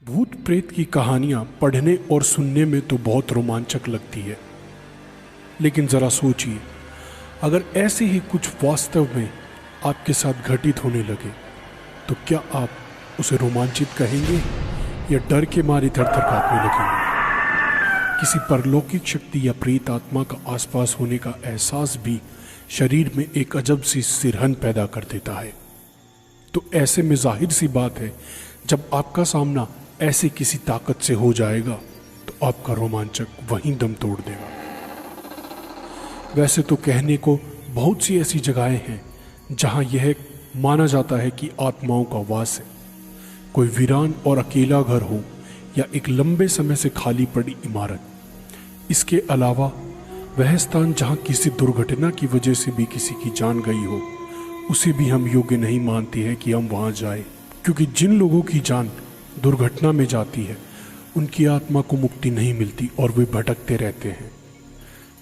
भूत प्रेत की कहानियाँ पढ़ने और सुनने में तो बहुत रोमांचक लगती है, लेकिन ज़रा सोचिए, अगर ऐसे ही कुछ वास्तव में आपके साथ घटित होने लगे तो क्या आप उसे रोमांचित कहेंगे या डर के मारे थर-थर कांपने लगेंगे? किसी परलौकिक शक्ति या प्रेत आत्मा का आसपास होने का एहसास भी शरीर में एक अजब सी सिरहन पैदा कर देता है। तो ऐसे में जाहिर सी बात है, जब आपका सामना ऐसे किसी ताकत से हो जाएगा तो आपका रोमांचक वहीं दम तोड़ देगा। वैसे तो कहने को बहुत सी ऐसी जगहें हैं जहां यह माना जाता है कि आत्माओं का वास है। कोई वीरान और अकेला घर हो या एक लंबे समय से खाली पड़ी इमारत। इसके अलावा वह स्थान जहां किसी दुर्घटना की वजह से भी किसी की जान गई हो, उसे भी हम योग्य नहीं मानते हैं कि हम वहां जाएं, क्योंकि जिन लोगों की जान दुर्घटना में जाती है उनकी आत्मा को मुक्ति नहीं मिलती और वे भटकते रहते हैं।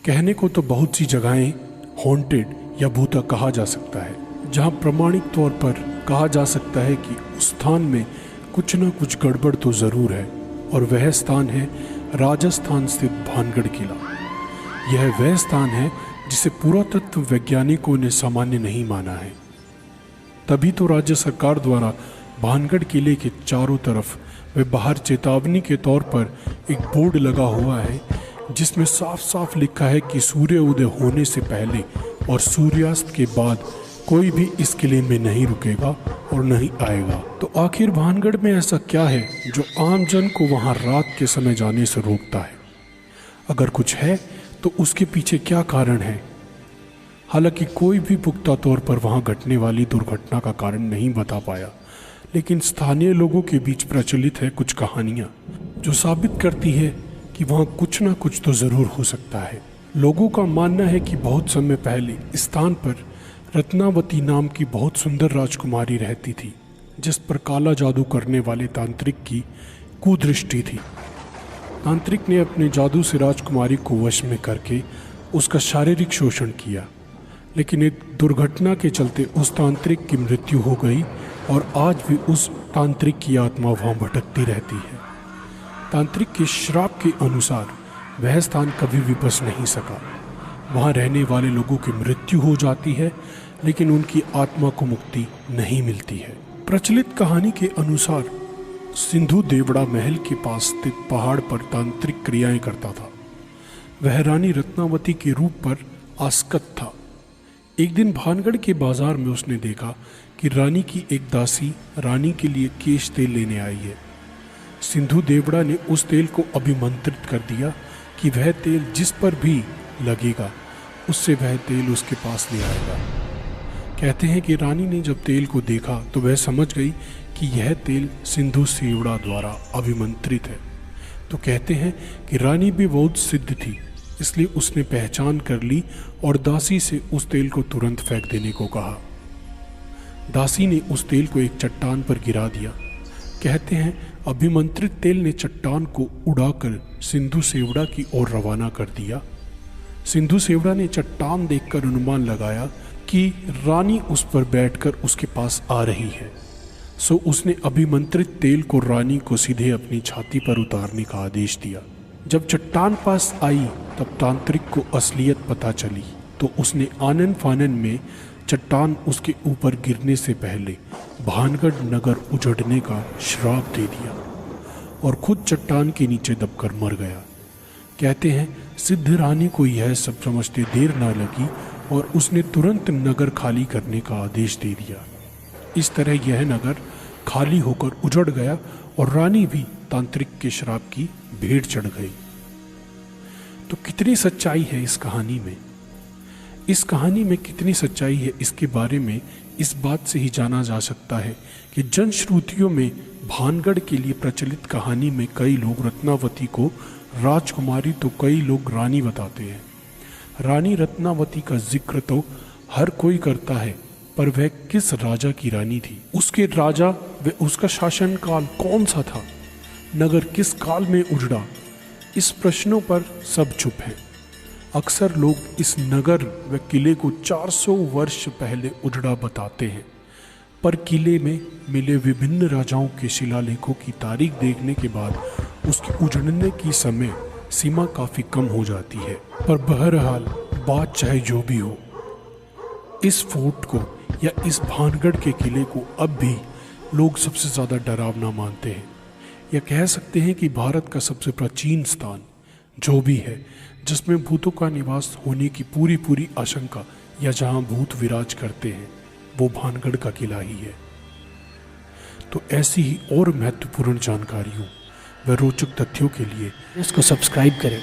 कहने को तो बहुत सी जगहें हॉन्टेड या भूता कहा जा सकता है, जहां प्रमाणिक तौर पर कहा जा सकता है कि उस स्थान में कुछ न कुछ गड़बड़ तो ज़रूर है, और वह स्थान है राजस्थान स्थित भानगढ़ किला। यह वह स्थान है जिसे पुरातत्व वैज्ञानिकों ने सामान्य नहीं माना है। तभी तो राज्य सरकार द्वारा भानगढ़ किले के चारों तरफ व बाहर चेतावनी के तौर पर एक बोर्ड लगा हुआ है, जिसमें साफ साफ लिखा है कि सूर्य उदय होने से पहले और सूर्यास्त के बाद कोई भी इस किले में नहीं रुकेगा और नहीं आएगा। तो आखिर भानगढ़ में ऐसा क्या है जो आम जन को वहां रात के समय जाने से रोकता है? अगर कुछ है तो उसके पीछे क्या कारण है? हालांकि कोई भी पुख्ता तौर पर वहां घटने वाली दुर्घटना का कारण नहीं बता पाया, लेकिन स्थानीय लोगों के बीच प्रचलित है कुछ कहानियां जो साबित करती है कि वहां कुछ ना कुछ तो जरूर हो सकता है। लोगों का मानना है कि बहुत समय पहले इस स्थान पर रत्नावती नाम की बहुत सुंदर राजकुमारी रहती थी, जिस पर काला जादू करने वाले तांत्रिक की कुदृष्टि थी। तांत्रिक ने अपने जादू से राजकुमारी को वश में करके उसका शारीरिक शोषण किया, लेकिन एक दुर्घटना के चलते उस तांत्रिक की मृत्यु हो गई और आज भी उस तांत्रिक की आत्मा वहाँ भटकती रहती है। तांत्रिक के श्राप के अनुसार वह स्थान कभी भी बच नहीं सका। वहाँ रहने वाले लोगों की मृत्यु हो जाती है, लेकिन उनकी आत्मा को मुक्ति नहीं मिलती है। प्रचलित कहानी के अनुसार सिंधु देवड़ा महल के पास स्थित पहाड़ पर तांत्रिक क्रियाएं करता था। वह रानी रत्नावती के रूप पर आसक्त था। एक दिन भानगढ़ के बाजार में उसने देखा कि रानी की एक दासी रानी के लिए केश तेल लेने आई है। सिंधु देवड़ा ने उस तेल को अभिमंत्रित कर दिया कि वह तेल जिस पर भी लगेगा उससे वह तेल उसके पास ले आएगा। कहते हैं कि रानी ने जब तेल को देखा तो वह समझ गई कि यह तेल सिंधु देवड़ा द्वारा अभिमंत्रित है। तो कहते हैं कि रानी भी बहुत सिद्ध थी, इसलिए उसने पहचान कर ली और दासी से उस तेल को तुरंत फेंक देने को कहा। दासी ने उस तेल को एक चट्टान पर गिरा दिया। कहते हैं अभिमंत्रित तेल ने चट्टान को उड़ाकर सिंधु देवड़ा की ओर रवाना कर दिया। सिंधु देवड़ा ने चट्टान देखकर अनुमान लगाया कि रानी उस पर बैठकर उसके पास आ रही है, सो उसने अभिमंत्रित तेल को रानी को सीधे अपनी छाती पर उतारने का आदेश दिया। जब चट्टान पास आई तब तांत्रिक को असलियत पता चली, तो उसने आनन फानन में चट्टान उसके ऊपर गिरने से पहले भानगढ़ नगर उजड़ने का श्राप दे दिया और खुद चट्टान के नीचे दबकर मर गया। कहते हैं सिद्ध रानी को यह सब समझते देर न लगी और उसने तुरंत नगर खाली करने का आदेश दे दिया। इस तरह यह नगर खाली होकर उजड़ गया और रानी भी तांत्रिक के श्राप की भेंट चढ़ गई। तो कितनी सच्चाई है इस कहानी में? इस कहानी में कितनी सच्चाई है इसके बारे में इस बात से ही जाना जा सकता है कि जनश्रुतियों में भानगढ़ के लिए प्रचलित कहानी में कई लोग रत्नावती को राजकुमारी तो कई लोग रानी बताते हैं। रानी रत्नावती का जिक्र तो हर कोई करता है, पर वह किस राजा की रानी थी? उसके राजा व उसका शासन काल कौन सा था? नगर किस काल में उजड़ा? इस प्रश्नों पर सब चुप हैं। अक्सर लोग इस नगर व किले को 400 वर्ष पहले उजड़ा बताते हैं, पर किले में मिले विभिन्न राजाओं के शिलालेखों की तारीख देखने के बाद उसके उजड़ने की समय सीमा काफ़ी कम हो जाती है। पर बहरहाल बात चाहे जो भी हो, इस फोर्ट को या इस भानगढ़ के किले को अब भी लोग सबसे ज़्यादा डरावना मानते हैं, या कह सकते हैं कि भारत का सबसे प्राचीन स्थान जो भी है जिसमें भूतों का निवास होने की पूरी आशंका या जहां भूत विराज करते हैं वो भानगढ़ का किला ही है। तो ऐसी ही और महत्वपूर्ण जानकारियों व रोचक तथ्यों के लिए इसको सब्सक्राइब करें।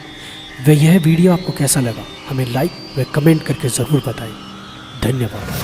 व यह वीडियो आपको कैसा लगा हमें लाइक व कमेंट करके ज़रूर बताएं। धन्यवाद।